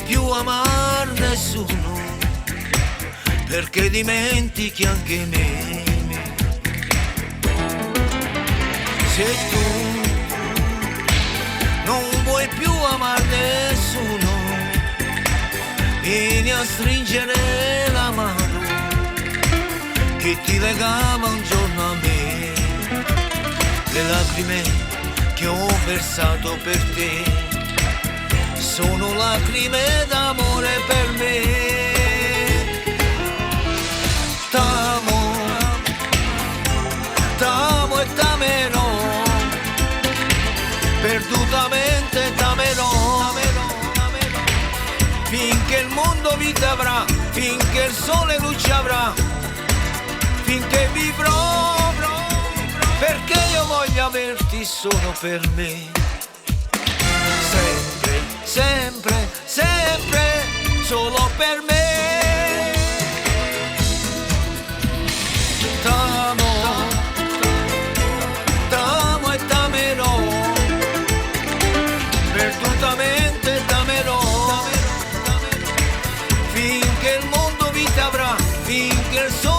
più amar nessuno, perché dimentichi anche me. Se tu non vuoi più amar nessuno, vieni a stringere la mano che ti legava un giorno a me. Le lacrime che ho versato per te sono lacrime d'amore per me. T'amo, t'amo e t'amerò, perdutamente t'amerò, finché il mondo vita avrà, finché il sole luce avrà, finché vivrò, perché io voglio averti solo per me. Sempre, sempre, sempre, solo per me. T'amo, t'amo e t'amerò, perdutamente t'amerò, finché il mondo vita avrà, finché il sole